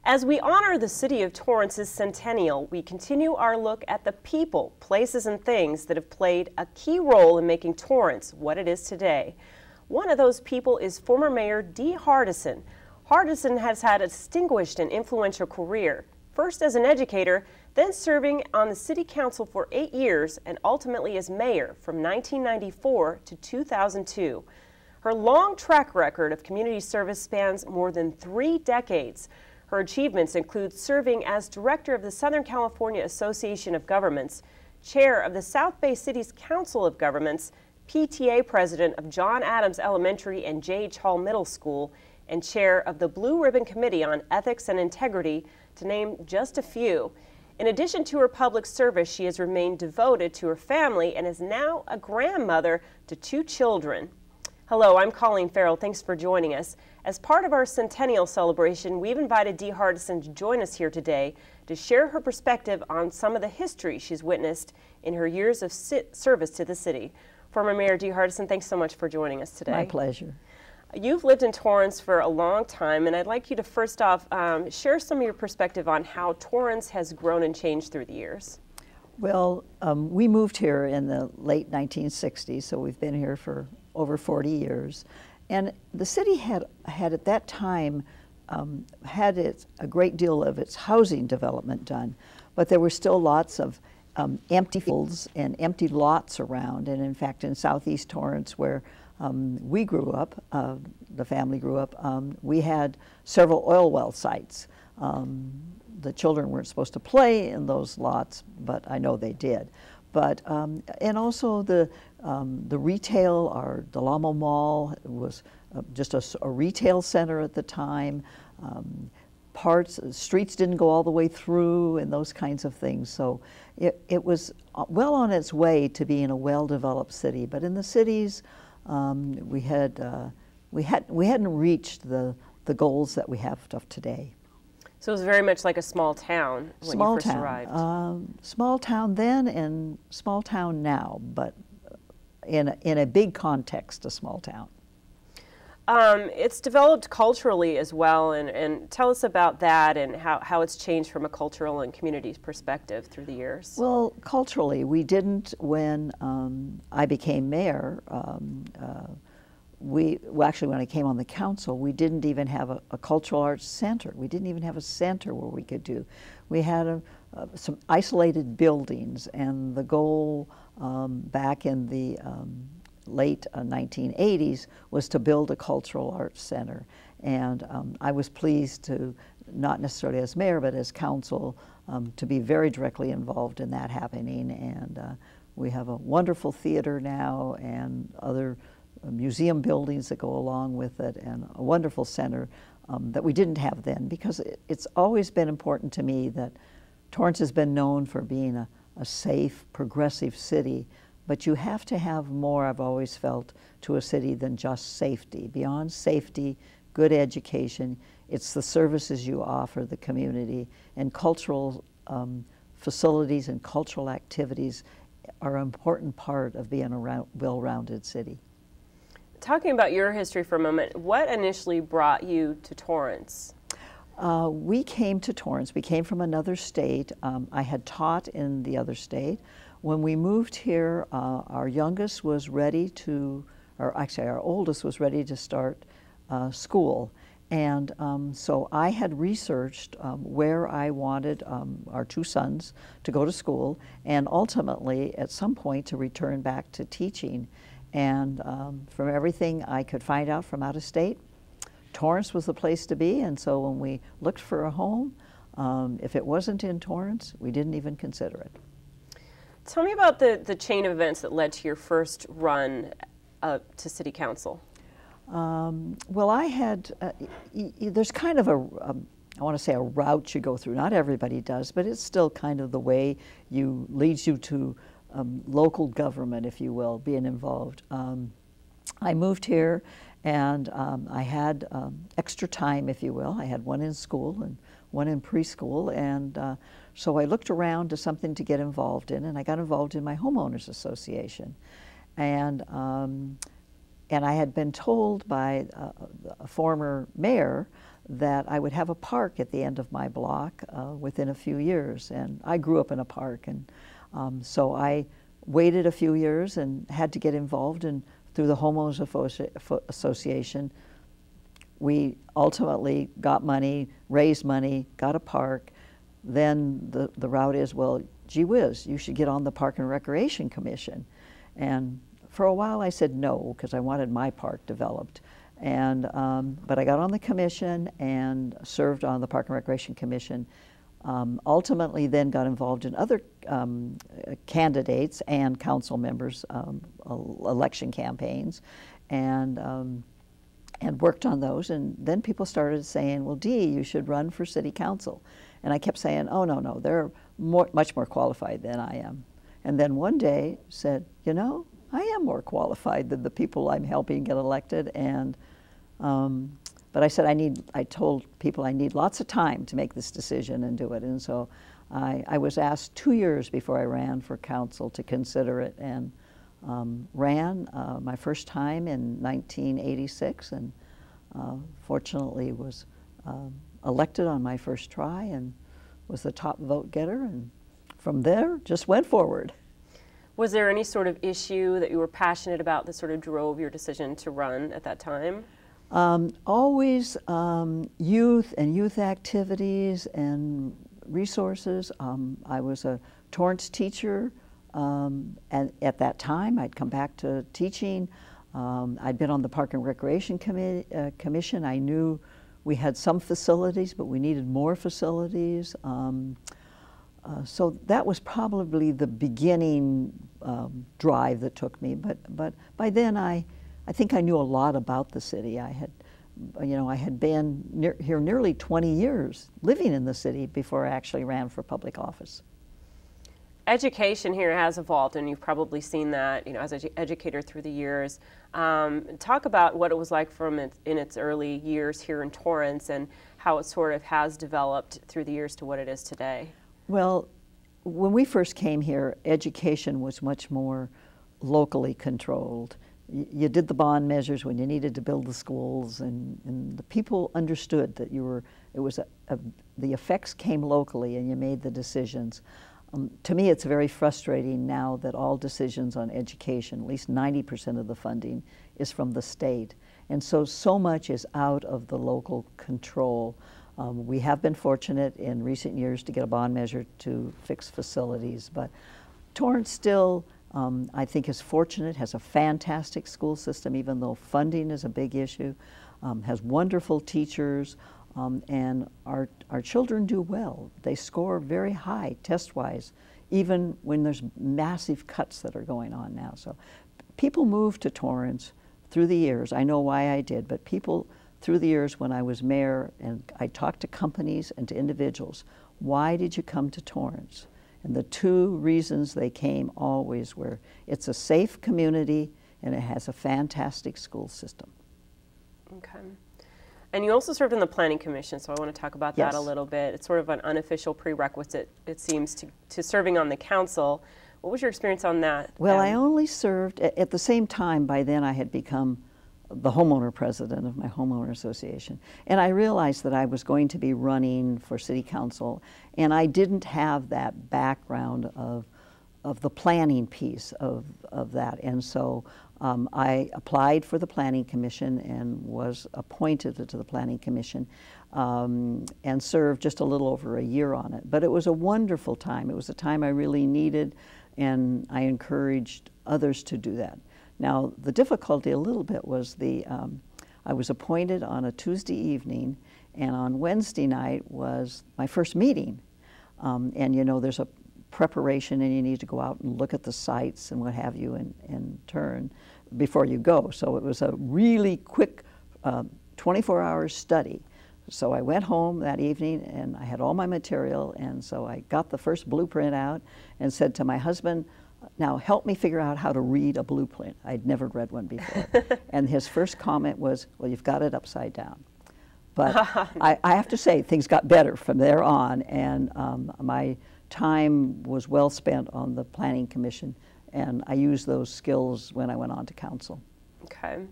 As we honor the city of Torrance's centennial, we continue our look at the people, places, and things that have played a key role in making Torrance what it is today. One of those people is former Mayor Dee Hardison. Hardison has had a distinguished and influential career, first as an educator, then serving on the city council for 8 years, and ultimately as mayor from 1994 to 2002. Her long track record of community service spans more than 3 decades. Her achievements include serving as director of the Southern California Association of Governments, chair of the South Bay City's Council of Governments, PTA president of John Adams Elementary and J.H. Hall Middle School, and chair of the Blue Ribbon Committee on Ethics and Integrity, to name just a few. In addition to her public service, she has remained devoted to her family and is now a grandmother to 2 children. Hello, I'm Colleen Farrell. Thanks for joining us. As part of our centennial celebration, we've invited Dee Hardison to join us here today to share her perspective on some of the history she's witnessed in her years of service to the city. Former Mayor Dee Hardison, thanks so much for joining us today. My pleasure. You've lived in Torrance for a long time, and I'd like you to first off share some of your perspective on how Torrance has grown and changed through the years. Well, we moved here in the late 1960s, so we've been here for over 40 years. And the city had at that time had a great deal of its housing development done, but there were still lots of empty fields and empty lots around. And in fact, in southeast Torrance, where we grew up, the family grew up, we had several oil well sites. The children weren't supposed to play in those lots, but I know they did. But and also the retail, our Delamo Mall was just a retail center at the time. Streets didn't go all the way through, and those kinds of things. So it was well on its way to being a well-developed city. But in the cities, we hadn't reached the goals that we have of today. So it was very much like a small town when you first arrived. Small town then and small town now, but in a big context, a small town. It's developed culturally as well, and tell us about that and how it's changed from a cultural and community perspective through the years. Well, culturally, we didn't, when I became mayor, actually when I came on the council, we didn't even have a cultural arts center. We didn't even have a center where we could do. We had some isolated buildings, and the goal back in the late 1980s was to build a cultural arts center. And I was pleased to, not necessarily as mayor, but as council, to be very directly involved in that happening. And we have a wonderful theater now and other museum buildings that go along with it, and a wonderful center that we didn't have then, because it's always been important to me that Torrance has been known for being a safe, progressive city, but you have to have more, I've always felt, to a city than just safety. Beyond safety, good education, it's the services you offer the community, and cultural facilities and cultural activities are an important part of being a well-rounded city. Talking about your history for a moment, what initially brought you to Torrance? We came to Torrance. We came from another state. I had taught in the other state. When we moved here, our youngest was ready to, or actually our oldest was ready to start school. And so I had researched where I wanted our 2 sons to go to school, and ultimately at some point to return back to teaching. And from everything I could find out from out of state, Torrance was the place to be. And so when we looked for a home, if it wasn't in Torrance, we didn't even consider it. Tell me about the chain of events that led to your first run to City Council. Well, I had, there's kind of I want to say a route you go through. Not everybody does, but it's still kind of the way leads you to local government, if you will, being involved. I moved here, and I had extra time, if you will. I had one in school and one in preschool, and so I looked around to something to get involved in, and I got involved in my homeowners association. And and I had been told by a former mayor that I would have a park at the end of my block within a few years. And I grew up in a park, and so I waited a few years and had to get involved through the Homeowners Association. We ultimately got money, raised money, got a park. Then the route is, well, gee whiz, you should get on the Park and Recreation Commission. And for a while I said no, because I wanted my park developed. And, but I got on the commission and served on the Park and Recreation Commission. Ultimately then got involved in other candidates and council members' election campaigns, and worked on those. And then people started saying, well, Dee, you should run for city council. And I kept saying, oh, no, they're much more qualified than I am. And then one day said, you know, I am more qualified than the people I'm helping get elected. And but I said I told people I need lots of time to make this decision and do it. And so I was asked 2 years before I ran for council to consider it, and ran my first time in 1986, and fortunately was elected on my first try and was the top vote getter, and from there just went forward. Was there any sort of issue that you were passionate about that sort of drove your decision to run at that time? Always youth and youth activities and resources. I was a Torrance teacher, and at that time I'd come back to teaching. I'd been on the Park and Recreation Commission. I knew we had some facilities, but we needed more facilities. So that was probably the beginning drive that took me. But by then I think I knew a lot about the city. I had been here nearly 20 years living in the city before I actually ran for public office. Education here has evolved, and you've probably seen that, as an educator through the years. Talk about what it was like in its early years here in Torrance, and how it sort of has developed through the years to what it is today. Well, when we first came here, education was much more locally controlled. You did the bond measures when you needed to build the schools, and the people understood that the effects came locally, and you made the decisions. To me, it's very frustrating now that all decisions on education, at least 90% of the funding, is from the state. And so much is out of the local control. We have been fortunate in recent years to get a bond measure to fix facilities, but Torrance still, I think, is fortunate, has a fantastic school system, even though funding is a big issue, has wonderful teachers, and our children do well. They score very high test-wise, even when there's massive cuts that are going on now. So people move to Torrance through the years. I know why I did, but people through the years when I was mayor, and I talked to companies and to individuals, why did you come to Torrance? And the two reasons they came always were, it's a safe community and it has a fantastic school system. Okay. And you also served in the Planning Commission, so I want to talk about that a little bit. It's sort of an unofficial prerequisite, it seems, to serving on the council. What was your experience on that? Well, I only served, at the same time, by then I had become the homeowner president of my homeowner association. And I realized that I was going to be running for city council, and I didn't have that background of the planning piece of that. And so I applied for the Planning Commission and was appointed to the Planning Commission, and served just a little over a year on it. But it was a wonderful time. It was a time I really needed, and I encouraged others to do that. Now, the difficulty a little bit was I was appointed on a Tuesday evening, and on Wednesday night was my first meeting. And there's a preparation, and you need to go out and look at the sites and what have you, and turn before you go. So it was a really quick 24-hour study. So I went home that evening, and I had all my material, and so I got the first blueprint out and said to my husband, now help me figure out how to read a blueprint. I'd never read one before. And his first comment was, well, you've got it upside down. But I have to say, things got better from there on, and my time was well spent on the Planning Commission, and I used those skills when I went on to council. Okay.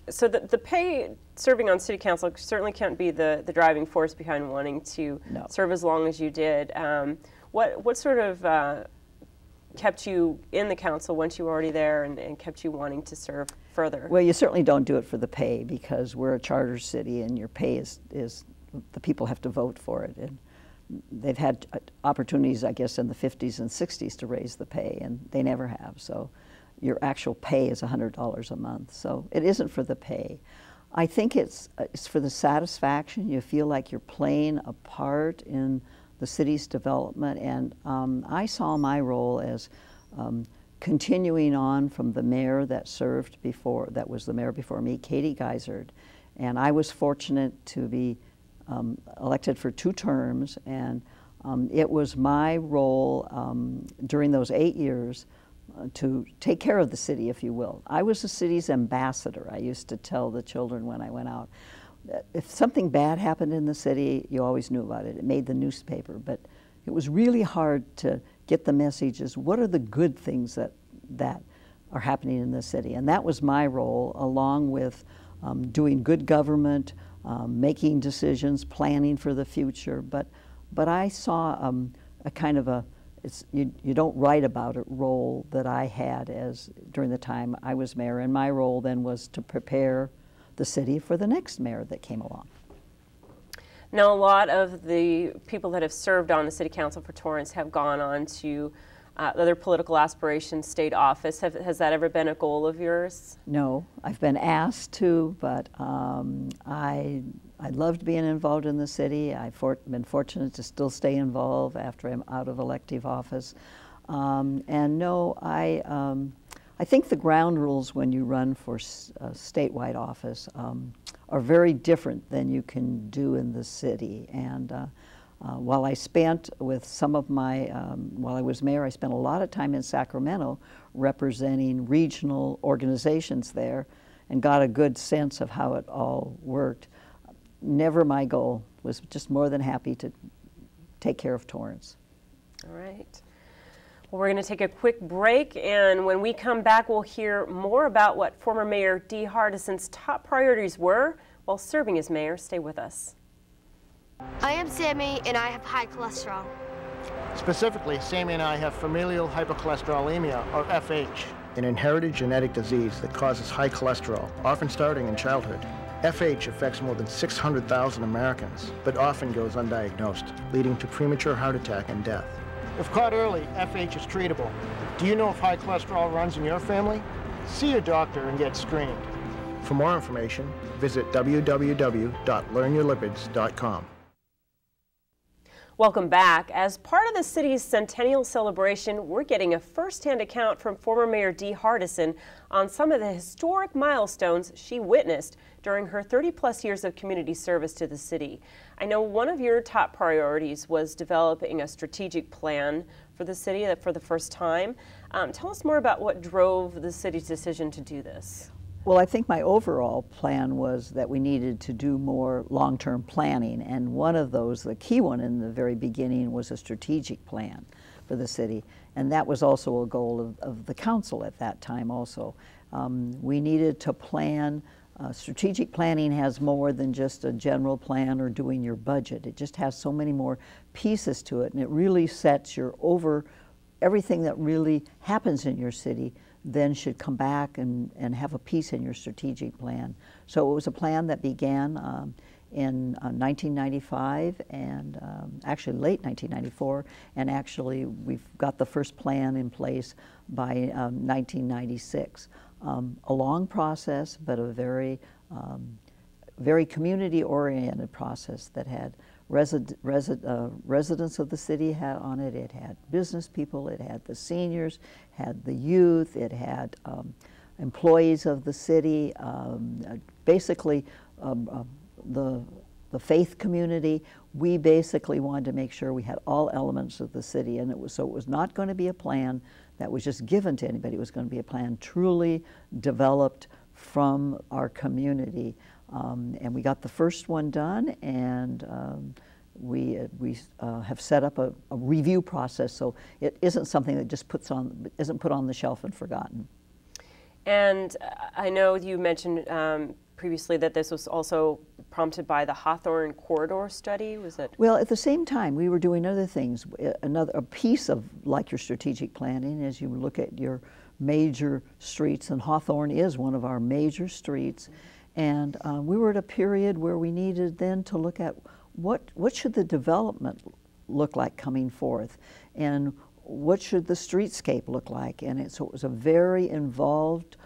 So the pay serving on city council certainly can't be the driving force behind wanting to serve as long as you did. What sort of kept you in the council once you were already there and kept you wanting to serve further? Well, you certainly don't do it for the pay, because we're a charter city and your pay is the people have to vote for it. And they've had opportunities, I guess, in the 50s and 60s to raise the pay, and they never have. So your actual pay is $100 a month. So it isn't for the pay. I think it's for the satisfaction. You feel like you're playing a part in the city's development, and I saw my role as continuing on from the mayor that served before, that was the mayor before me, Katie Geisert, and I was fortunate to be elected for 2 terms, and it was my role during those 8 years to take care of the city, if you will. I was the city's ambassador. I used to tell the children when I went out, if something bad happened in the city, you always knew about it. It made the newspaper, but it was really hard to get the messages. What are the good things that are happening in the city? And that was my role, along with doing good government, making decisions, planning for the future. But I saw a kind of you don't write about it role that I had during the time I was mayor, and my role then was to prepare the city for the next mayor that came along. Now, a lot of the people that have served on the city council for Torrance have gone on to other political aspirations, state office. Has that ever been a goal of yours? No, I've been asked to, but I loved being involved in the city. I've been fortunate to still stay involved after I'm out of elective office. And no, I think the ground rules when you run for a statewide office are very different than you can do in the city. And while I spent with some of my, while I was mayor, I spent a lot of time in Sacramento representing regional organizations there and got a good sense of how it all worked. Never my goal. Was just more than happy to take care of Torrance. All right. Well, we're going to take a quick break, and when we come back, we'll hear more about what former Mayor Dee Hardison's top priorities were while serving as mayor. Stay with us. I am Sammy, and I have high cholesterol. Specifically, Sammy and I have familial hypercholesterolemia, or FH, an inherited genetic disease that causes high cholesterol, often starting in childhood. FH affects more than 600,000 Americans, but often goes undiagnosed, leading to premature heart attack and death. If caught early, FH is treatable. Do you know if high cholesterol runs in your family? See your doctor and get screened. For more information, visit www.learnyourlipids.com. Welcome back. As part of the city's centennial celebration, we're getting a first-hand account from former Mayor Dee Hardison on some of the historic milestones she witnessed during her 30-plus years of community service to the city. I know one of your top priorities was developing a strategic plan for the city for the first time. Tell us more about what drove the city's decision to do this. Well, I think my overall plan was that we needed to do more long-term planning, and one of those, the key one in the very beginning, was a strategic plan for the city, and that was also a goal of the council at that time also. We needed to plan. Strategic planning has more than just a general plan or doing your budget. It just has so many more pieces to it, and it really sets everything that really happens in your city then should come back and have a piece in your strategic plan. So it was a plan that began in 1995 and actually late 1994, and actually we've got the first plan in place by 1996. A long process, but a very community-oriented process that had residents of the city had on it. It had business people, it had the seniors, had the youth, it had employees of the city, basically the faith community. We basically wanted to make sure we had all elements of the city, and it was not going to be a plan that was just given to anybody. It was going to be a plan truly developed from our community. And we got the first one done, and we have set up a review process, so it isn't something that just isn't put on the shelf and forgotten. And I know you mentioned previously that this was also prompted by the Hawthorne corridor study. Was it? Well, at the same time, we were doing other things. A piece of like your strategic planning, as you look at your major streets, and Hawthorne is one of our major streets. And we were at a period where we needed then to look at what should the development look like coming forth, and what should the streetscape look like. And so it was a very involved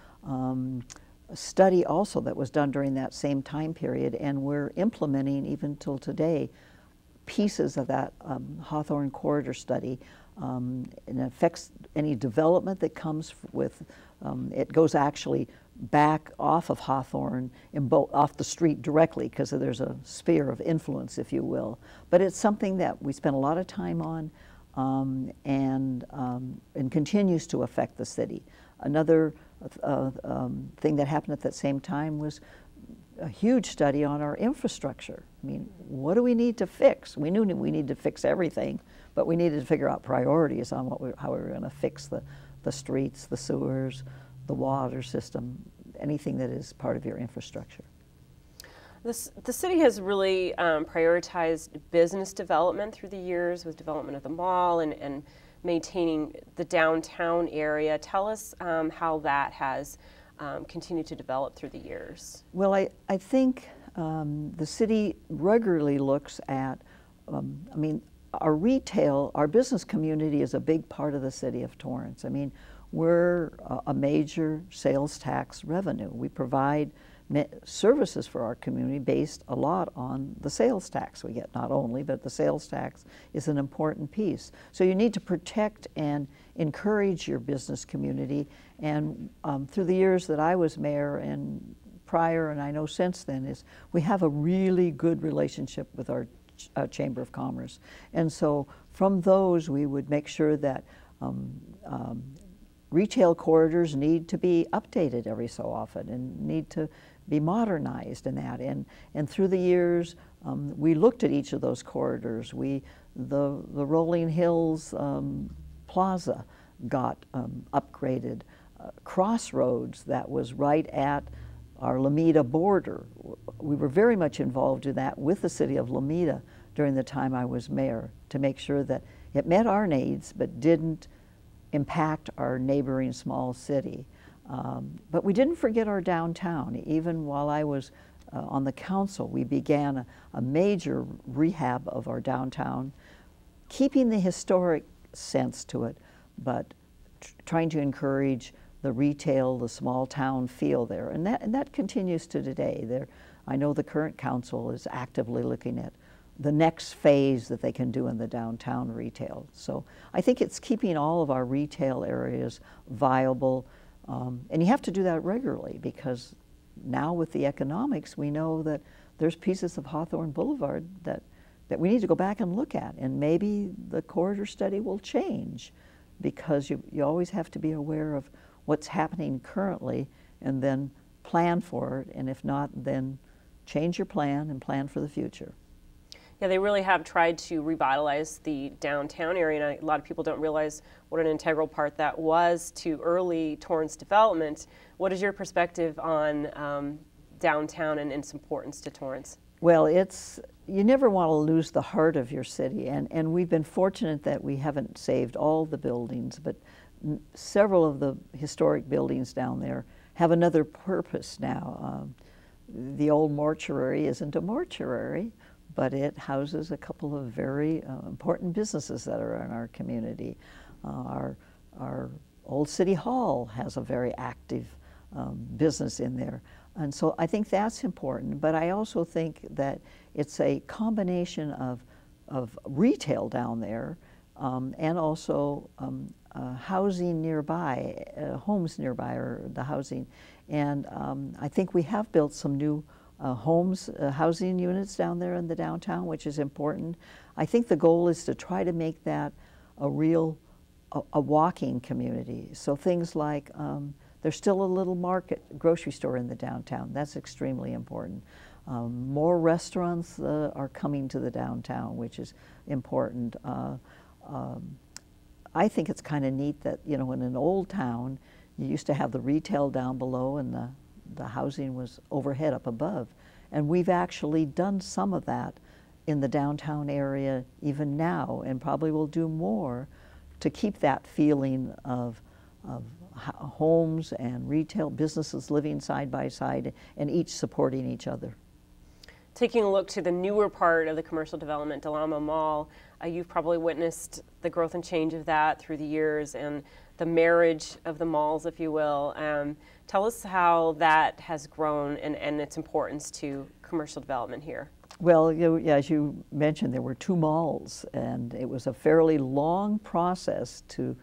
study also that was done during that same time period, and we're implementing even till today pieces of that Hawthorne corridor study. It affects any development that comes with, it goes actually back off of Hawthorne, off the street directly, because there's a sphere of influence, if you will. But it's something that we spent a lot of time on, and continues to affect the city. Another thing that happened at that same time was a huge study on our infrastructure. I mean, what do we need to fix? We knew we needed to fix everything, but we needed to figure out priorities on how we were going to fix the streets, the sewers, the water system, anything that is part of your infrastructure. The city has really prioritized business development through the years with development of the mall and maintaining the downtown area. Tell us how that has continued to develop through the years. Well, I think the city regularly looks at, I mean, our retail, our business community is a big part of the city of Torrance. I mean, we're a major sales tax revenue. We provide services for our community based a lot on the sales tax we get, not only, but the sales tax is an important piece. So you need to protect and encourage your business community. And through the years that I was mayor and prior, and I know since then, is we have a really good relationship with our Chamber of Commerce. And so from those, we would make sure that retail corridors need to be updated every so often and need to be modernized in that. And through the years, we looked at each of those corridors. The Rolling Hills Plaza got upgraded. Crossroads, that was right at our Lomita border. We were very much involved in that with the city of Lomita during the time I was mayor, to make sure that it met our needs but didn't impact our neighboring small city. But we didn't forget our downtown. Even while I was on the council, we began a major rehab of our downtown, keeping the historic sense to it, but trying to encourage the retail, the small town feel there. And that continues to today. I know the current council is actively looking at the next phase that they can do in the downtown retail. So I think it's keeping all of our retail areas viable. And you have to do that regularly, because now with the economics, we know that there's pieces of Hawthorne Boulevard that we need to go back and look at. And maybe the corridor study will change, because you always have to be aware of what's happening currently and then plan for it. And if not, then change your plan and plan for the future. Yeah, they really have tried to revitalize the downtown area, and a lot of people don't realize what an integral part that was to early Torrance development. What is your perspective on downtown and its importance to Torrance? Well, you never want to lose the heart of your city, and we've been fortunate that we haven't saved all the buildings, but several of the historic buildings down there have another purpose now. The old mortuary isn't a mortuary, but it houses a couple of very important businesses that are in our community. Our old City Hall has a very active business in there. And so I think that's important, but I also think that it's a combination of retail down there and also housing nearby, homes nearby, or the housing. And I think we have built some new housing units down there in the downtown, which is important. I think the goal is to try to make that a real walking community. So things like there's still a little market, grocery store in the downtown. That's extremely important. More restaurants are coming to the downtown, which is important. I think it's kind of neat that, in an old town, you used to have the retail down below and the housing was overhead up above. And we've actually done some of that in the downtown area even now, and probably will do more to keep that feeling of homes and retail businesses living side by side and each supporting each other. Taking a look to the newer part of the commercial development, Del Amo Mall, you've probably witnessed the growth and change of that through the years and the marriage of the malls, if you will. Tell us how that has grown and its importance to commercial development here. Well, as you mentioned, there were 2 malls, and it was a fairly long process to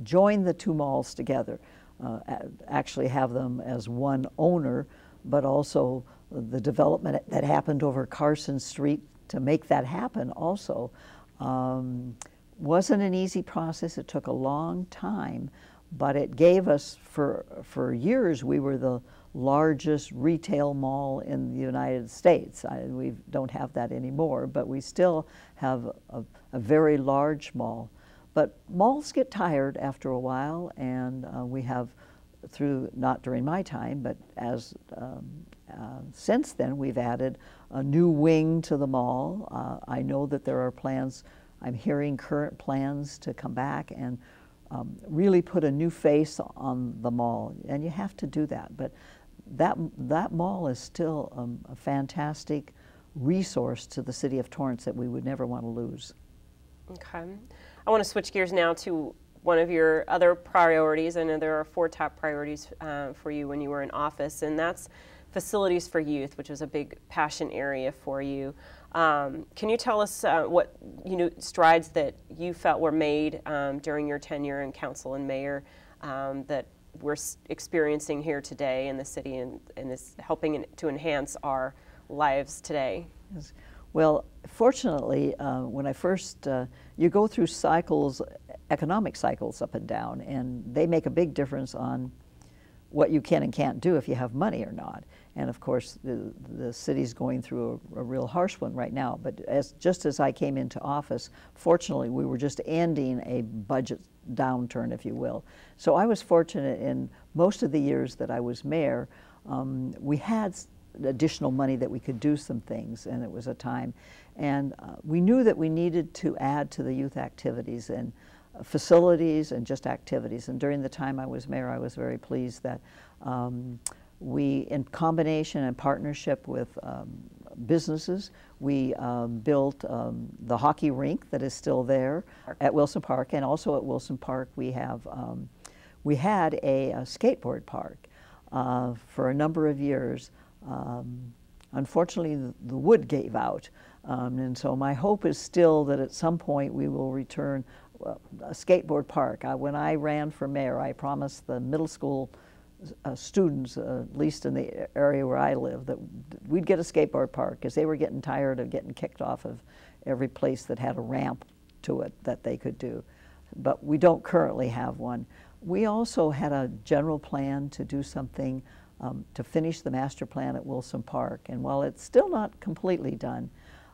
join the 2 malls together, actually have them as one owner, but also the development that happened over Carson Street to make that happen also wasn't an easy process. It took a long time, but it gave us, for years, we were the largest retail mall in the United States. We don't have that anymore, but we still have a very large mall. But malls get tired after a while, and we have, not during my time, but since then, we've added a new wing to the mall. I know that there are plans, I'm hearing current plans to come back and really put a new face on the mall, and you have to do that. But that mall is still a fantastic resource to the city of Torrance that we would never want to lose. Okay. I want to switch gears now to one of your other priorities. I know there are 4 top priorities for you when you were in office, and that's facilities for youth, which was a big passion area for you. Can you tell us what strides that you felt were made during your tenure in council and mayor that we're experiencing here today in the city and is helping to enhance our lives today? Yes. Well, fortunately, when I first, you go through cycles, economic cycles up and down, and they make a big difference on what you can and can't do if you have money or not. And of course, the city's going through a real harsh one right now. But just as I came into office, fortunately, we were just ending a budget downturn, if you will. So I was fortunate in most of the years that I was mayor, we had additional money that we could do some things, and it was a time. And we knew that we needed to add to the youth activities and facilities and just activities. And during the time I was mayor, I was very pleased that we, in combination and partnership with businesses, we built the hockey rink that is still there at Wilson Park, and also at Wilson Park we have we had a skateboard park for a number of years. Unfortunately, the wood gave out, and so my hope is still that at some point we will return a skateboard park. When I ran for mayor, I promised the middle school students, at least in the area where I live, that we'd get a skateboard park because they were getting tired of getting kicked off of every place that had a ramp to it that they could do. But we don't currently have one. We also had a general plan to do something to finish the master plan at Wilson Park. And while it's still not completely done,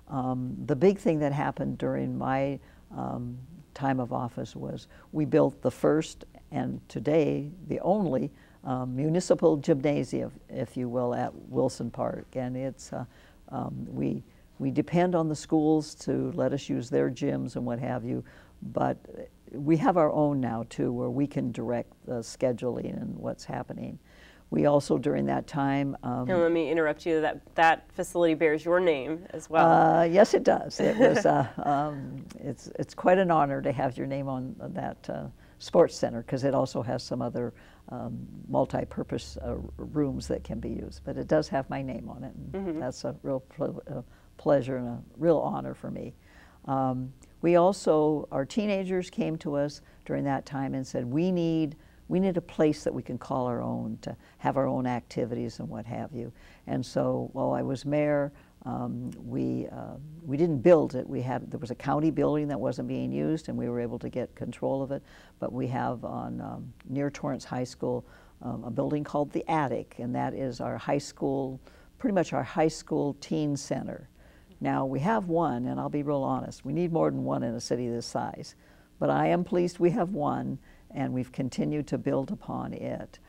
the big thing that happened during my time of office was we built the first and today the only municipal gymnasium, if you will, at Wilson Park. And it's we depend on the schools to let us use their gyms and what have you, but we have our own now too, where we can direct the scheduling and what's happening. We also, during that time... and let me interrupt you, that facility bears your name as well. Yes, it does. It was, it's quite an honor to have your name on that sports center, because it also has some other multi-purpose rooms that can be used. But it does have my name on it, and that's a real pleasure and a real honor for me. We also, our teenagers came to us during that time and said, we need a place that we can call our own, to have our own activities and what have you. And so while I was mayor, we didn't build it. There was a county building that wasn't being used, and we were able to get control of it. But we have on near Torrance High School a building called the Attic, and that is our high school, pretty much our high school teen center. Now we have one, and I'll be real honest, we need more than one in a city this size. But I am pleased we have one. and we've continued to build upon it.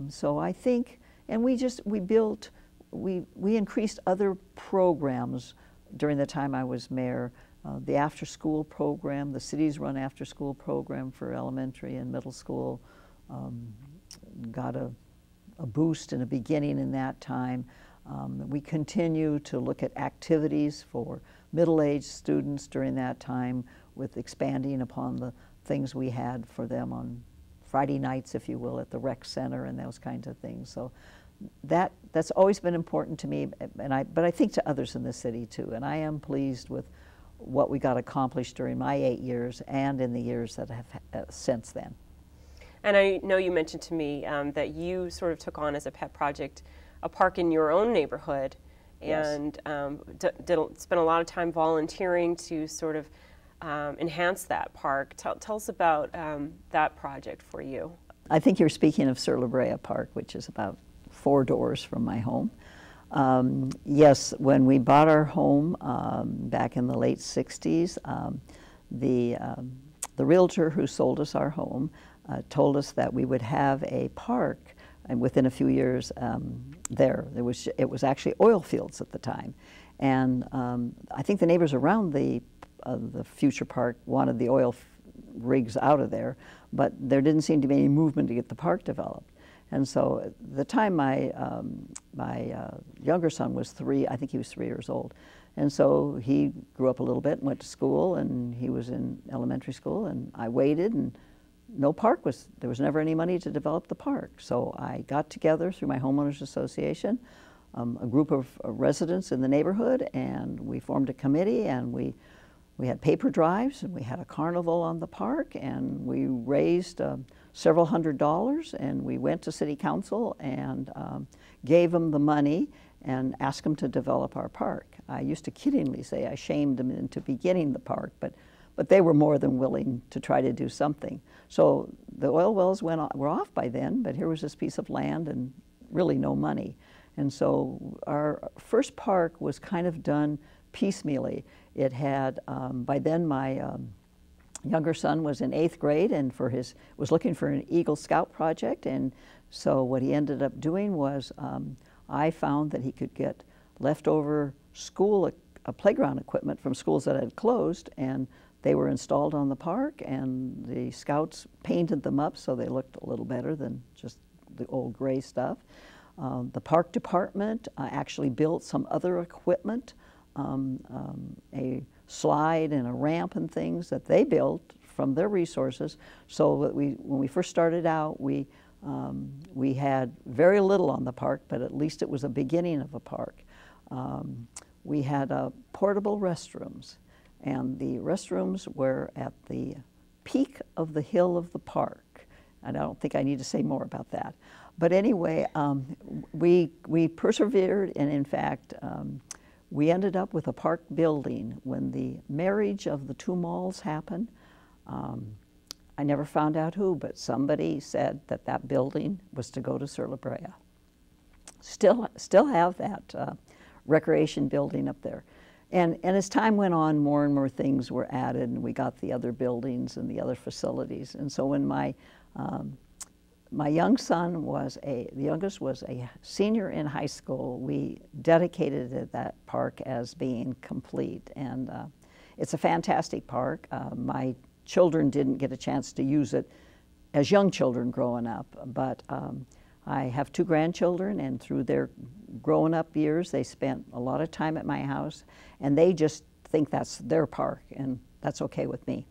So I think, and we increased other programs during the time I was mayor. The after-school program, the city's run after-school program for elementary and middle school got a boost in the beginning in that time. We continue to look at activities for middle-aged students during that time, with expanding upon the things we had for them on Friday nights, if you will, at the rec center and those kinds of things. So that's always been important to me, but I think to others in the city too. And I am pleased with what we got accomplished during my 8 years and in the years that have since then. And I know you mentioned to me that you sort of took on as a pet project a park in your own neighborhood, and spent a lot of time volunteering to sort of enhance that park. Tell us about that project for you. I think you're speaking of Sur La Brea Park, which is about 4 doors from my home. Yes, when we bought our home back in the late 60s, the realtor who sold us our home told us that we would have a park, and within a few years it was actually oil fields at the time, and I think the neighbors around the future park wanted the oil rigs out of there, but there didn't seem to be any movement to get the park developed. And so at the time my younger son was 3, I think he was 3 years old. And so he grew up a little bit and went to school, and he was in elementary school, and I waited, and there was never any money to develop the park. So I got together through my homeowners association, a group of residents in the neighborhood, and we formed a committee, and we had paper drives, and we had a carnival on the park, and we raised several $100s, and we went to city council and gave them the money and asked them to develop our park. I used to kiddingly say I shamed them into beginning the park, but they were more than willing to try to do something. So the oil wells were off by then, but here was this piece of land and really no money. And so our first park was kind of done piecemeally. It had, by then my younger son was in 8th grade and was looking for an Eagle Scout project, and so what he ended up doing was I found that he could get leftover school playground equipment from schools that had closed, and they were installed on the park, and the Scouts painted them up so they looked a little better than just the old gray stuff. The park department actually built some other equipment, a slide and a ramp and things that they built from their resources, so that when we first started out, we had very little on the park, but at least it was a beginning of a park. We had portable restrooms, and the restrooms were at the peak of the hill of the park. And I don't think I need to say more about that. But anyway, we persevered, and in fact, we ended up with a park building. When the marriage of the 2 malls happened, I never found out who, but somebody said that that building was to go to Sur La Brea. Still have that recreation building up there. And as time went on, more and more things were added, and we got the other buildings and the other facilities. And so when my young son the youngest was a senior in high school, we dedicated that park as being complete. And it's a fantastic park. My children didn't get a chance to use it as young children growing up, but I have 2 grandchildren, and through their growing up years, they spent a lot of time at my house, and they just think that's their park, and that's okay with me.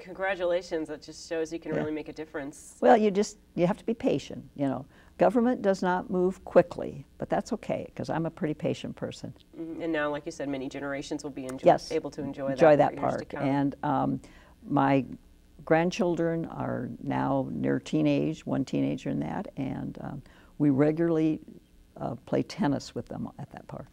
Congratulations, that just shows you can really make a difference. Well, you have to be patient, you know. Government does not move quickly, but that's okay, because I'm a pretty patient person. And now, like you said, many generations will be able to enjoy that park. And my grandchildren are now near teenage, 1 teenager in that, and we regularly play tennis with them at that park.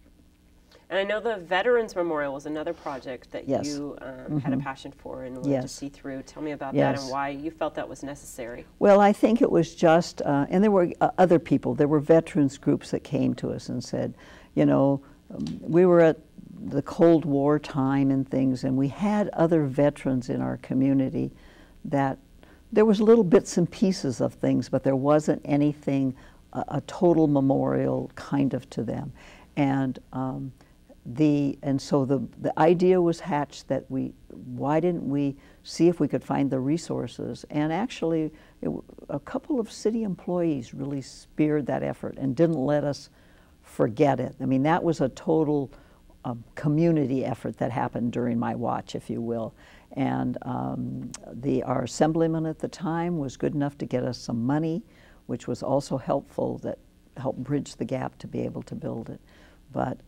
And I know the Veterans Memorial was another project that you had a passion for and wanted to see through. Tell me about that and why you felt that was necessary. Well, I think it was just, and there were other people, there were veterans groups that came to us and said, you know, we were at the Cold War time and things, and we had other veterans in our community that There was little bits and pieces of things, but there wasn't anything, a total memorial kind of to them. And so the idea was hatched that why didn't we see if we could find the resources? And actually, a couple of city employees really speared that effort and didn't let us forget it. I mean, that was a total community effort that happened during my watch, if you will. And our assemblyman at the time was good enough to get us some money, which was also helpful, that helped bridge the gap to be able to build it. But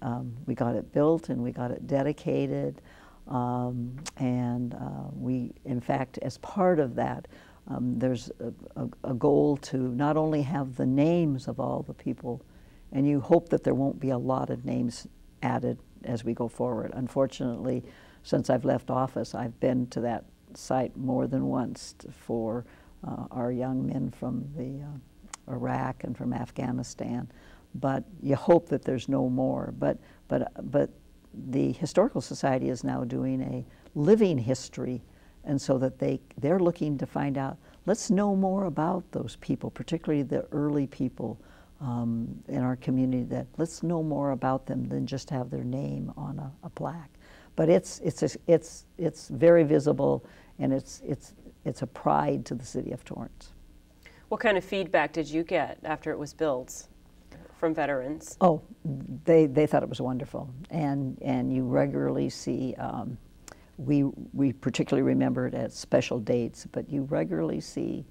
we got it built and we got it dedicated. We, in fact, as part of that, there's a goal to not only have the names of all the people, and you hope that there won't be a lot of names added as we go forward. Unfortunately, since I've left office, I've been to that site more than once for our young men from Iraq and from Afghanistan. But you hope that there's no more. But the Historical Society is now doing a living history, and so that they're looking to find out, let's know more about those people, particularly the early people in our community, that let's know more about them than just have their name on a plaque. But it's very visible, and it's a pride to the city of Torrance. What kind of feedback did you get after it was built from veterans? Oh, they thought it was wonderful, and you regularly see. We particularly remember it at special dates, but you regularly see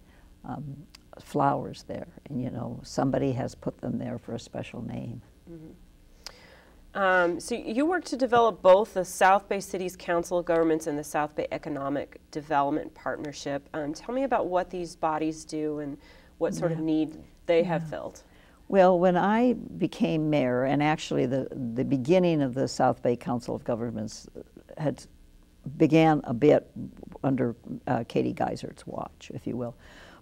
flowers there, and you know somebody has put them there for a special name. Mm-hmm. So you work to develop both the South Bay Cities Council of Governments and the South Bay Economic Development Partnership. Tell me about what these bodies do and what sort of need they have filled. Well, when I became mayor, and actually the beginning of the South Bay Council of Governments began a bit under Katie Geisert's watch, if you will.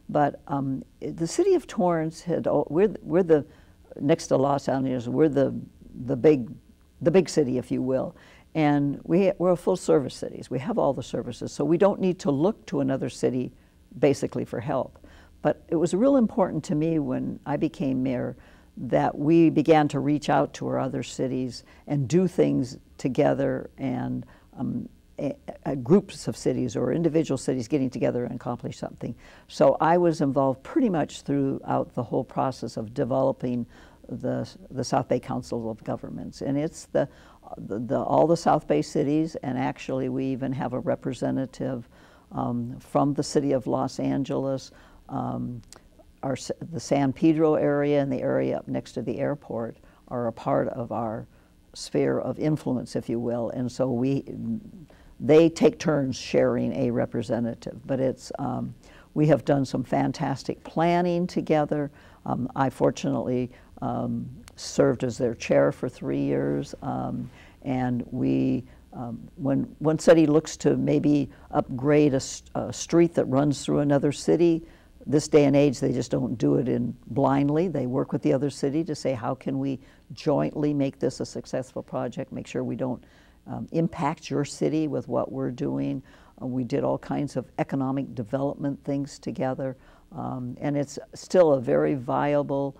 But the city of Torrance we're the next to Los Angeles, we're the big city, if you will, and we're a full service city. We have all the services, so we don't need to look to another city basically for help. But it was real important to me when I became mayor that we began to reach out to our other cities and do things together, and groups of cities or individual cities getting together and accomplish something. So I was involved pretty much throughout the whole process of developing the South Bay Council of Governments, and it's all the South Bay cities, and actually we even have a representative from the city of Los Angeles, the San Pedro area and the area up next to the airport are a part of our sphere of influence, if you will, and so they take turns sharing a representative. But we have done some fantastic planning together. I fortunately served as their chair for 3 years, and when one city looks to maybe upgrade a street that runs through another city, this day and age they just don't do it blindly. They work with the other city to say, how can we jointly make this a successful project, make sure we don't impact your city with what we're doing. We did all kinds of economic development things together, and it's still a very viable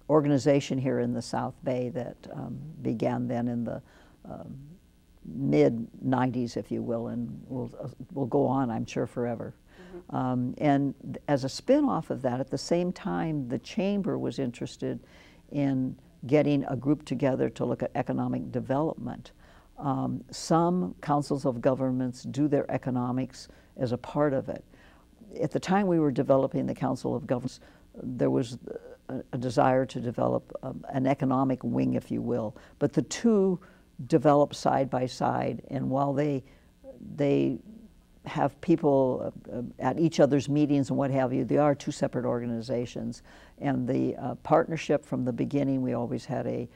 organization here in the South Bay that began then in the mid-90s, if you will, and will go on, I'm sure, forever. Mm-hmm. And as a spin-off of that, at the same time, the Chamber was interested in getting a group together to look at economic development. Some councils of governments do their economics as a part of it. At the time we were developing the Council of Governments, there was a desire to develop an economic wing, if you will, but the two develop side by side, and while they have people at each other's meetings and what have you, they are two separate organizations. And the partnership from the beginning, we always had a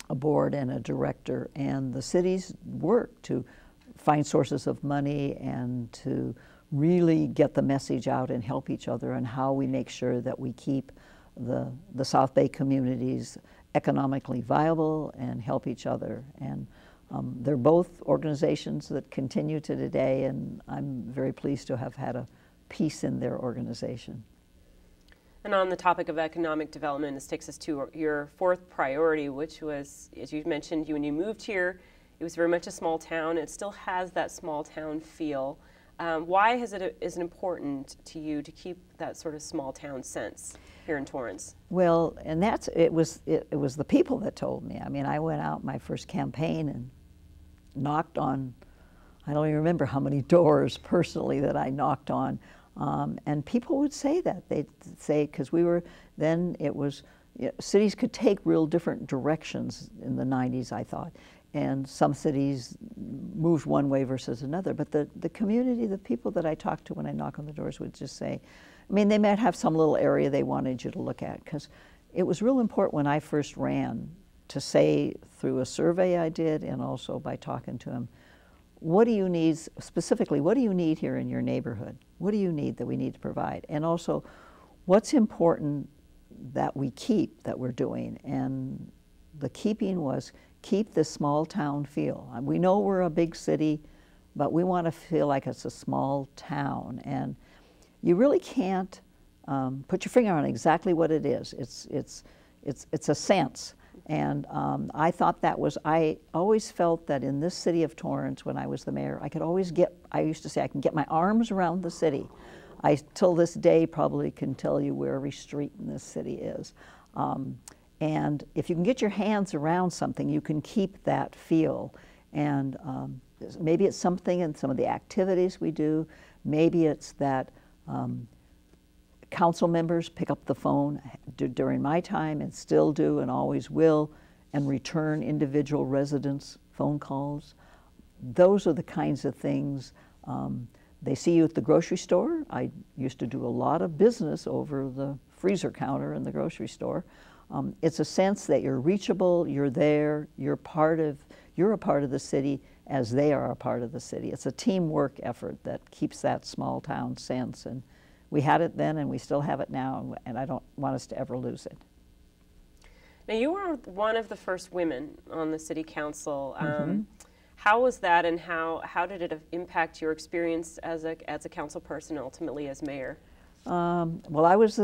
board and a director, and the cities work to find sources of money and to really get the message out and help each other, and how we make sure that we keep the South Bay communities economically viable and help each other. And They're both organizations that continue to today, and I'm very pleased to have had a piece in their organization. And on the topic of economic development, this takes us to your fourth priority, which was, as you mentioned, when you moved here, it was very much a small town. It still has that small town feel. Why is it important to you to keep that sort of small town sense here in Torrance? Well, and it was the people that told me. I mean, I went out my first campaign and knocked on, I don't even remember how many doors personally that I knocked on. And people would say that. They'd say, because cities could take real different directions in the 90s, I thought. And some cities moved one way versus another. But the community, the people that I talked to when I knock on the doors would just say, I mean, they might have some little area they wanted you to look at, because it was real important when I first ran to say, through a survey I did and also by talking to them, what do you need, specifically, what do you need here in your neighborhood? What do you need that we need to provide? And also, what's important that we keep, that we're doing? And the keeping was keep this small town feel. We know we're a big city, but we want to feel like it's a small town. And you really can't put your finger on exactly what it is. It's a sense. And I thought that was, I always felt that in this city of Torrance, when I was the mayor, I used to say I can get my arms around the city. I, till this day, probably can tell you where every street in this city is. And if you can get your hands around something, you can keep that feel. And maybe it's something in some of the activities we do. Maybe it's that council members pick up the phone during my time and still do and always will, and return individual residents' phone calls. Those are the kinds of things. They see you at the grocery store. I used to do a lot of business over the freezer counter in the grocery store. It's a sense that you're reachable, you're there, you're a part of the city as they are a part of the city. It's a teamwork effort that keeps that small town sense. And we had it then, and we still have it now, and I don't want us to ever lose it. Now, you were one of the first women on the city council. How was that, and how did it impact your experience as a council person, ultimately as mayor? Well, I was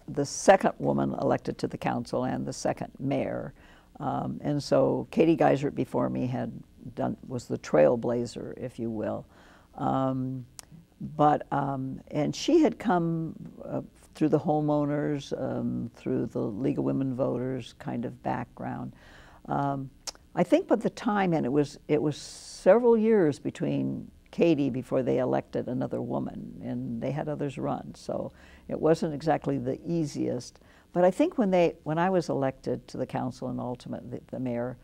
the second woman elected to the council and the second mayor, and so Katie Geisert before me was the trailblazer, if you will. And she had come through the homeowners, through the League of Women Voters kind of background. I think by the time, and it was several years between Katie before they elected another woman, and they had others run, so it wasn't exactly the easiest. But I think when I was elected to the council and ultimately the mayor,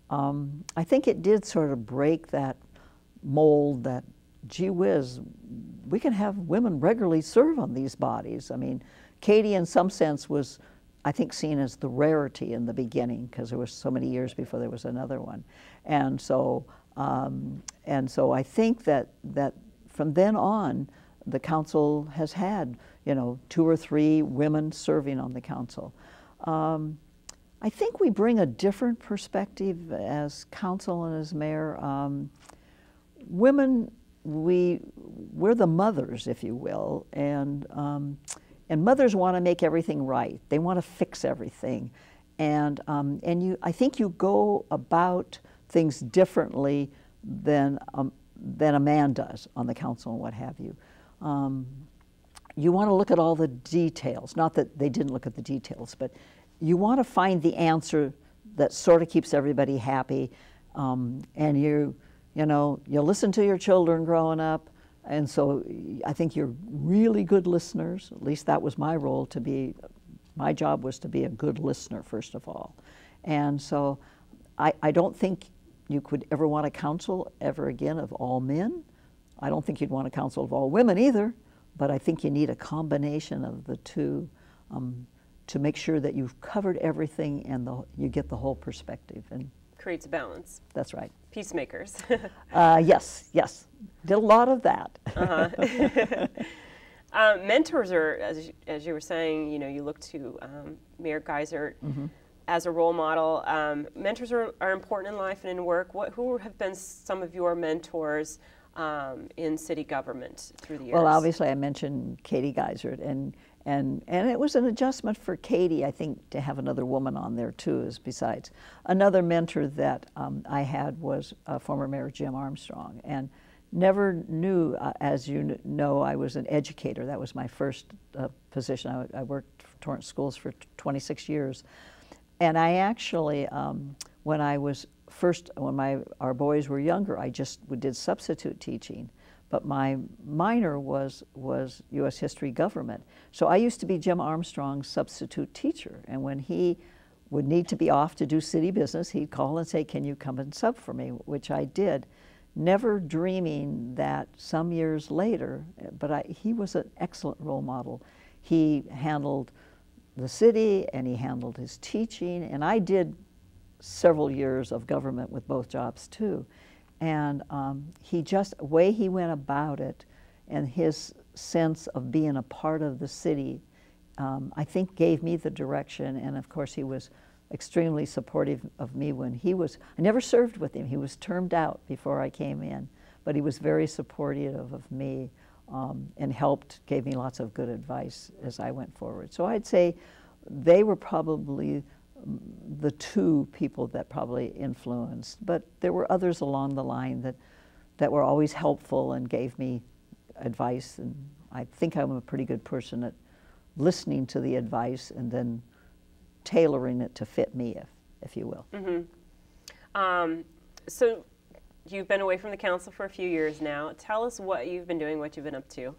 I think it did sort of break that mold that, gee whiz, we can have women regularly serve on these bodies. I mean, Katie in some sense was, I think, seen as the rarity in the beginning, because there was so many years before there was another one. And so I think that from then on, the council has had, 2 or 3 women serving on the council. I think we bring a different perspective as council and as mayor. Women, we're the mothers, if you will, and mothers want to make everything right. They want to fix everything, and I think you go about things differently than a man does on the council and what have you. You want to look at all the details. Not that they didn't look at the details, but you want to find the answer that sort of keeps everybody happy, and you listen to your children growing up, and so I think you're really good listeners. At least that was my role, my job was to be a good listener, first of all. And so I don't think you could ever want a council ever again of all men. I don't think you'd want a council of all women either, but I think you need a combination of the two to make sure that you've covered everything and you get the whole perspective. And creates a balance. That's right. Peacemakers. Yes. Did a lot of that. Mentors are, as you were saying, you look to Mayor Geisert. as a role model. Mentors are important in life and in work. Who have been some of your mentors in city government through the years? Well, obviously I mentioned Katie Geisert, and it was an adjustment for Katie, I think, to have another woman on there too, as besides. Another mentor that I had was former Mayor Jim Armstrong, and never knew, as you know, I was an educator. That was my first position. I worked for Torrance schools for 26 years. And I actually, when our boys were younger, I just did substitute teaching. But my minor was U.S. History Government. So I used to be Jim Armstrong's substitute teacher. And when he would need to be off to do city business, he'd call and say, "Can you come and sub for me?" Which I did, never dreaming that some years later, but he was an excellent role model. He handled the city and he handled his teaching, and I did several years of government with both jobs too. And the way he went about it and his sense of being a part of the city, I think gave me the direction. And of course he was extremely supportive of me when I never served with him. He was termed out before I came in, but he was very supportive of me and gave me lots of good advice as I went forward. So I'd say they were probably the two people that probably influenced, but there were others along the line that were always helpful and gave me advice, and I think I'm a pretty good person at listening to the advice and then tailoring it to fit me, if you will. Mm-hmm. So you've been away from the council for a few years now. Tell us what you've been doing, what you've been up to.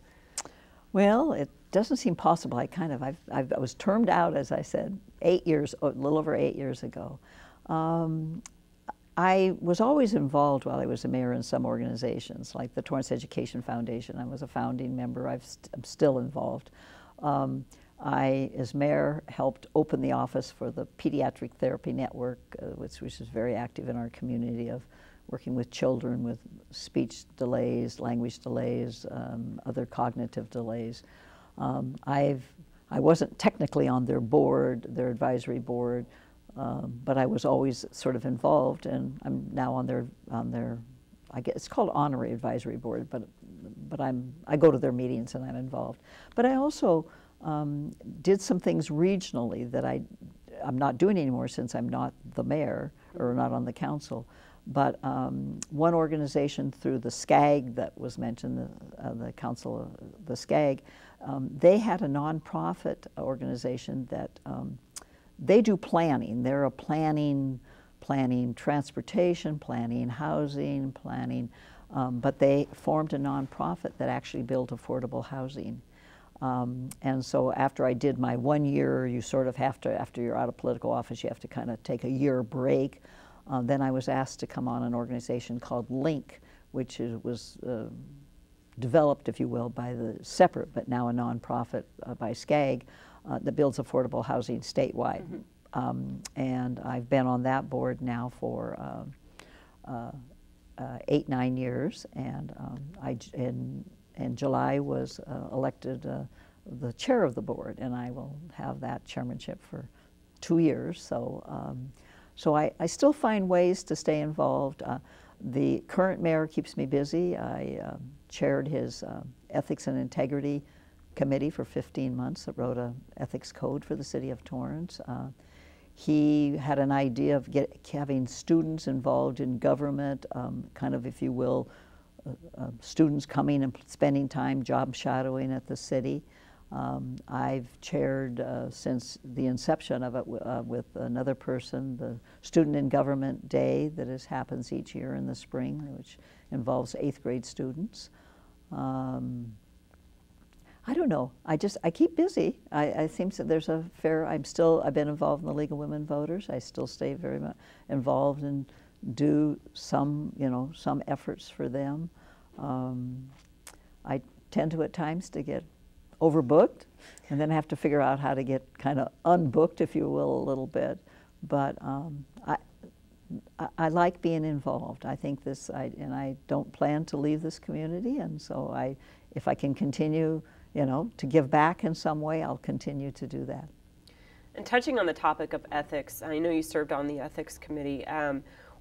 Well, it doesn't seem possible. I was termed out, as I said, a little over 8 years ago. I was always involved while I was a mayor in some organizations, like the Torrance Education Foundation. I was a founding member. I'm still involved. I, as mayor, helped open the office for the Pediatric Therapy Network, which is very active in our community, of working with children with speech delays, language delays, other cognitive delays. I wasn't technically on their board, their advisory board, but I was always sort of involved, and I'm now on their I guess it's called honorary advisory board, but I go to their meetings and I'm involved. But I also did some things regionally that I'm not doing anymore since I'm not the mayor or not on the council. But one organization through the SCAG that was mentioned, the council, the SCAG, they had a nonprofit organization that they do planning. They're a planning transportation, planning housing, planning, but they formed a nonprofit that actually built affordable housing. And so after I did my 1 year, you sort of have to, after you're out of political office, you have to kind of take a year break. Then I was asked to come on an organization called LINK, which was developed, if you will, by the separate, but now a nonprofit by SCAG that builds affordable housing statewide. Mm-hmm. And I've been on that board now for 8-9 years, and in July was elected the chair of the board, and I will have that chairmanship for 2 years. So I still find ways to stay involved. The current mayor keeps me busy. I chaired his Ethics and Integrity Committee for 15 months that wrote an ethics code for the city of Torrance. He had an idea of having students involved in government, kind of, if you will, students coming and spending time job shadowing at the city. I've chaired since the inception of it with another person, the Student in Government Day that happens each year in the spring, which involves 8th grade students. I don't know. I keep busy. I think that there's I've been involved in the League of Women Voters. I still stay very much involved and do some efforts for them. I tend to at times to get overbooked, and then have to figure out how to get kind of unbooked, if you will, a little bit. But I like being involved. I think and I don't plan to leave this community, and so if I can continue, to give back in some way, I'll continue to do that. And touching on the topic of ethics, I know you served on the ethics committee.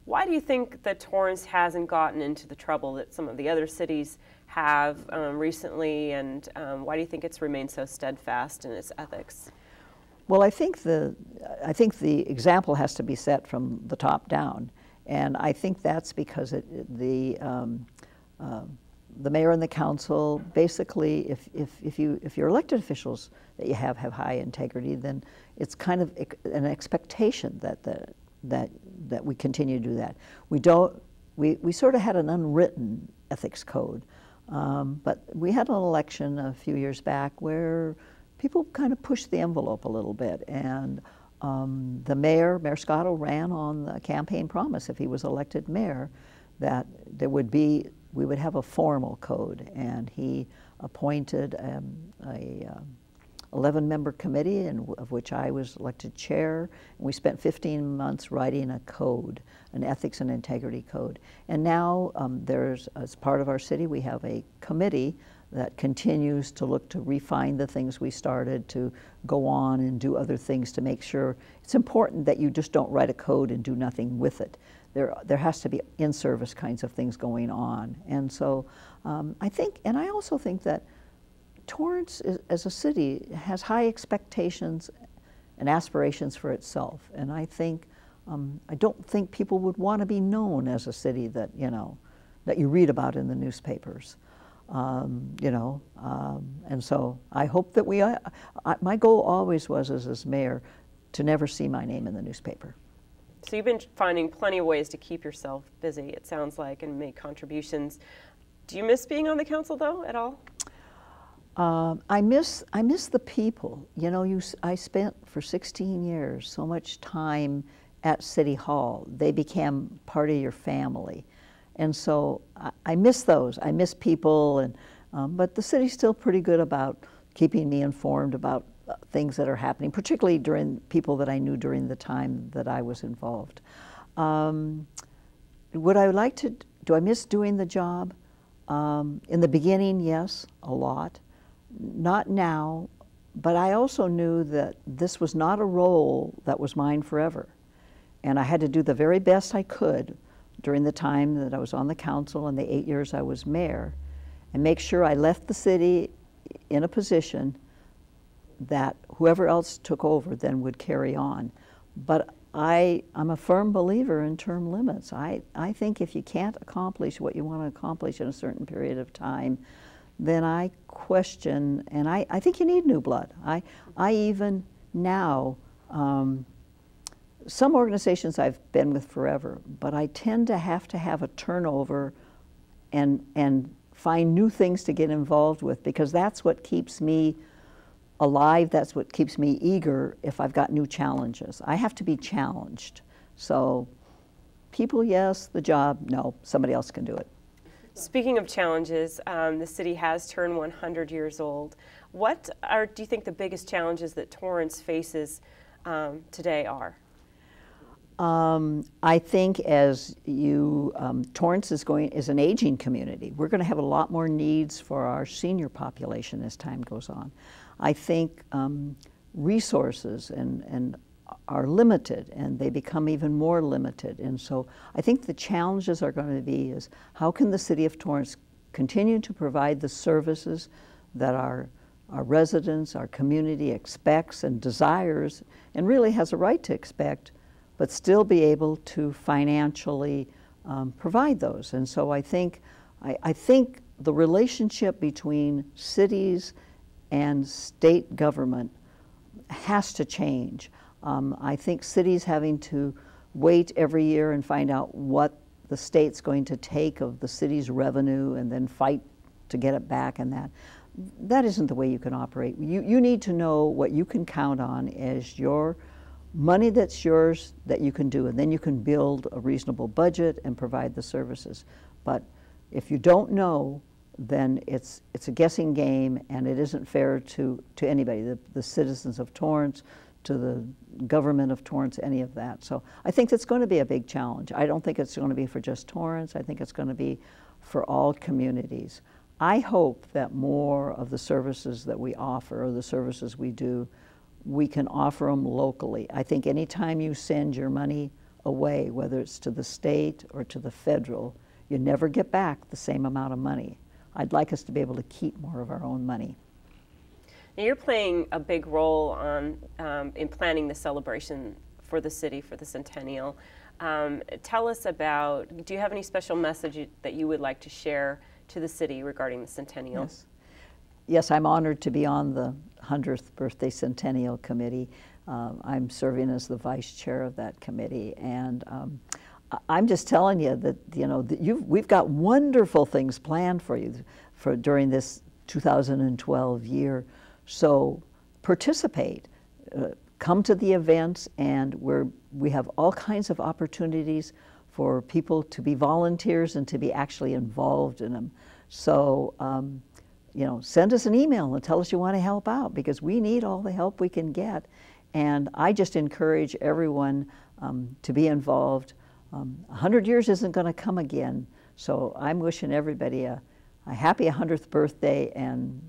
Why do you think that Torrance hasn't gotten into the trouble that some of the other cities have recently, and why do you think it's remained so steadfast in its ethics? Well, I think the example has to be set from the top down, and I think that's because the mayor and the council basically, if you're elected officials that you have high integrity, then it's kind of an expectation that we continue to do that. We sort of had an unwritten ethics code, but we had an election a few years back where people kind of pushed the envelope a little bit, and the Mayor Scotto, ran on the campaign promise if he was elected mayor that we would have a formal code, and he appointed a 11-member committee, of which I was elected chair, and we spent 15 months writing a code, an ethics and integrity code. And now as part of our city, we have a committee that continues to look to refine the things we started, to go on and do other things to make sure. It's important that you just don't write a code and do nothing with it. There has to be in-service kinds of things going on. And so I also think that Torrance as a city has high expectations and aspirations for itself. And I don't think people would want to be known as a city that you read about in the newspapers. And so I hope that my goal always was as mayor to never see my name in the newspaper. So you've been finding plenty of ways to keep yourself busy, it sounds like, and make contributions. Do you miss being on the council, though, at all? I miss the people. I spent for 16 years so much time at City Hall. They became part of your family. And so I miss those. I miss people, but the city's still pretty good about keeping me informed about things that are happening, particularly during people that I knew during the time that I was involved. Do I miss doing the job? In the beginning, yes, a lot. Not now, but I also knew that this was not a role that was mine forever. And I had to do the very best I could during the time that I was on the council and the 8 years I was mayor, and make sure I left the city in a position that whoever else took over then would carry on. But I'm a firm believer in term limits. I think if you can't accomplish what you want to accomplish in a certain period of time, then I question, and I think you need new blood. I even now, some organizations I've been with forever, but I tend to have a turnover and find new things to get involved with, because that's what keeps me alive, that's what keeps me eager if I've got new challenges. I have to be challenged. So people, yes, the job, no, somebody else can do it. Speaking of challenges, the city has turned 100 years old. What do you think the biggest challenges that Torrance faces today are? I think Torrance is an aging community. We're going to have a lot more needs for our senior population as time goes on. I think resources are limited, and they become even more limited. And so I think the challenges are going to be is how can the city of Torrance continue to provide the services that our residents, our community expects and desires, and really has a right to expect, but still be able to financially provide those. And so I think the relationship between cities and state government has to change. I think cities having to wait every year and find out what the state's going to take of the city's revenue and then fight to get it back, and that isn't the way you can operate. You need to know what you can count on as your money that's yours that you can do, and then you can build a reasonable budget and provide the services. But if you don't know, then it's a guessing game, and it isn't fair to anybody, the citizens of Torrance, to the government of Torrance, any of that. So I think that's going to be a big challenge. I don't think it's going to be for just Torrance. I think it's going to be for all communities. I hope that more of the services that we offer, or the services we do, we can offer them locally. I think anytime you send your money away, whether it's to the state or to the federal, you never get back the same amount of money. I'd like us to be able to keep more of our own money. Now you're playing a big role on, in planning the celebration for the city, for the Centennial. Tell us about, do you have any special message that you would like to share to the city regarding the Centennial? Yes. Yes, I'm honored to be on the 100th Birthday Centennial Committee. I'm serving as the vice chair of that committee, and I'm just telling you that, you know, that we've got wonderful things planned for you during this 2012 year. So participate, come to the events, and we have all kinds of opportunities for people to be volunteers and to be actually involved in them. So, you know, send us an email and tell us you want to help out, because we need all the help we can get. And I just encourage everyone to be involved. 100 years isn't going to come again, so I'm wishing everybody a happy 100th birthday, and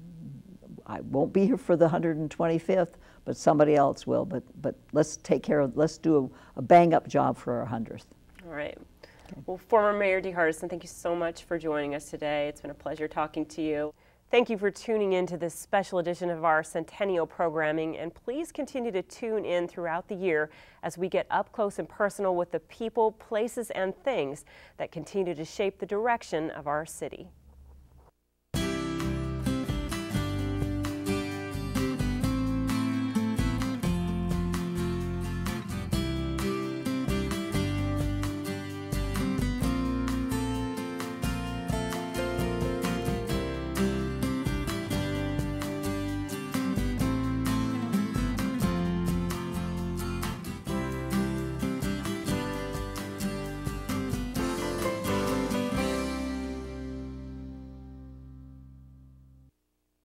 I won't be here for the 125th, but somebody else will. But let's take care of, let's do a bang-up job for our 100th. All right. Okay. Well, former Mayor Dee Hardison, thank you so much for joining us today. It's been a pleasure talking to you. Thank you for tuning in to this special edition of our Centennial programming, and please continue to tune in throughout the year as we get up close and personal with the people, places, and things that continue to shape the direction of our city.